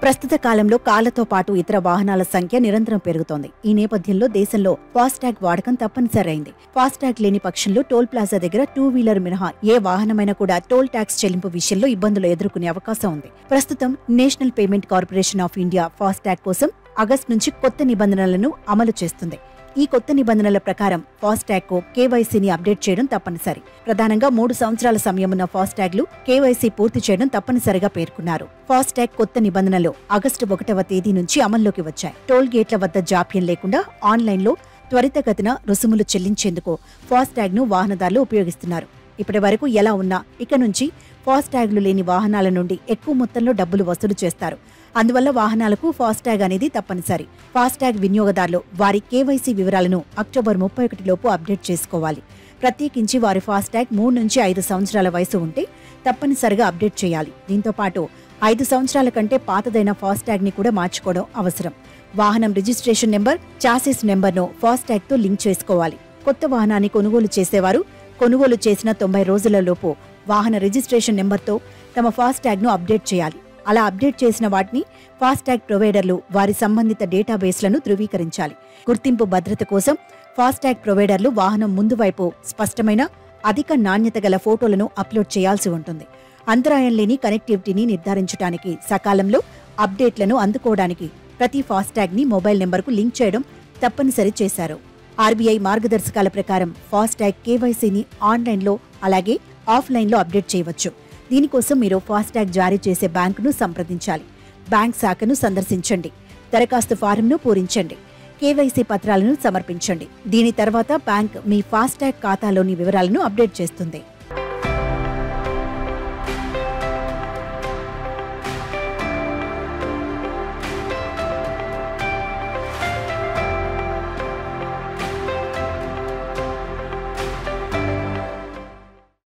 ప్రస్తుత కాలంలో కార్లతో పాటు ఇతర వాహనాల సంఖ్య నిరంతరం పెరుగుతోంది. ఈ నేపథ్యంలో దేశంలో ఫాస్టాగ్ వాడకం తప్పనిసరి అయింది. ఫాస్టాగ్ లేని పక్షంలో టోల్ ప్లాజా దగ్గర టూ వీలర్ మినహా ఏ వాహనమైనా కూడా టోల్ ట్యాక్స్ చెల్లింపు విషయంలో ఇబ్బందులు ఎదుర్కొనే అవకాశం ఉంది. ప్రస్తుతం national payment corporation of India FASTag కోసం ఆగస్టు నుంచి కొత్త నిబంధనలను అమలు చేస్తుంది. ఈ కొత్త నిబంధనల ప్రకారం ఫాస్టాగ్ కు కేవైసీని అప్డేట్ చేయడం తప్పనిసరి. ప్రధానంగా 3 సంవత్సరాల సమయమున్న ఫాస్టాగ్లు కేవైసీ పూర్తి చేయడం తప్పనిసరిగా పేర్కొన్నారు. ఫాస్టాగ్ కొత్త నిబంధనలు ఆగస్టు 1వ తేదీ నుంచి అమల్లోకి వచ్చాయి. టోల్ గేట్ల వద్ద జాప్యం లేకుండా ఆన్లైన్లో త్వరితగతిన రుసుములు చెల్లించేందుకు ఫాస్టాగ్ ను వాహనదారులు ఉపయోగిస్తున్నారు. ఇప్పటి వరకు ఎలా ఉన్నా ఇక నుంచి ఫాస్టాగ్లు లేని వాహనాల నుండి ఎక్కువ మొత్తంలో డబ్బులు వసూలు చేస్తారు. అందువల్ల వాహనాలకు ఫాస్టాగ్ అనేది తప్పనిసరి. ఫాస్టాగ్ వినియోగదారులు వారి కేవైసీ వివరాలను అక్టోబర్ 31 లోపు అప్డేట్ చేసుకోవాలి. ప్రత్యేకించి వారి ఫాస్టాగ్ 3 నుంచి 5 సంవత్సరాల వయసు ఉంటే తప్పనిసరిగా అప్డేట్ చేయాలి. దీంతో పాటు 5 సంవత్సరాల కంటే పాతదైన ఫాస్టాగ్ ని కూడా మార్చుకోవడం అవసరం. వాహనం రిజిస్ట్రేషన్ నెంబర్, చాసిస్ నెంబర్ను ఫాస్టాగ్ తో లింక్ చేసుకోవాలి. కొత్త వాహనాన్ని కొనుగోలు చేసేవారు కొనుగోలు చేసిన 90 రోజుల లోపు వాహన రిజిస్ట్రేషన్ నెంబర్తో తమ ఫాస్టాగ్ ను అప్డేట్ చేయాలి. అలా అప్డేట్ చేసిన వాటిని ఫాస్టాగ్ ప్రొవైడర్లు వారి సంబంధిత డేటాబేస్లను ధృవీకరించాలి. గుర్తింపు భద్రత కోసం ఫాస్టాగ్ ప్రొవైడర్లు వాహనం ముందు వైపు స్పష్టమైన అధిక నాణ్యత గల ఫోటోలను అప్లోడ్ చేయాల్సి ఉంటుంది. అంతరాయం లేని కనెక్టివిటీని నిర్ధారించడానికి సకాలంలో అప్డేట్లను అందుకోవడానికి ప్రతి ఫాస్టాగ్ ని మొబైల్ నెంబర్కు లింక్ చేయడం తప్పనిసరి చేశారు. ఆర్బీఐ మార్గదర్శకాల ప్రకారం ఫాస్టాగ్ కేవైసీని ఆన్లైన్లో అలాగే ఆఫ్లైన్లో అప్డేట్ చేయవచ్చు. దీనికోసం మీరు ఫాస్టాగ్ జారీ చేసే బ్యాంకును సంప్రదించాలి. బ్యాంక్ శాఖను సందర్శించండి. దరఖాస్తు ఫారంను పూరించండి. కేవైసీ పత్రాలను సమర్పించండి. దీని తర్వాత బ్యాంక్ మీ ఫాస్టాగ్ ఖాతాలోని వివరాలను అప్డేట్ చేస్తుంది.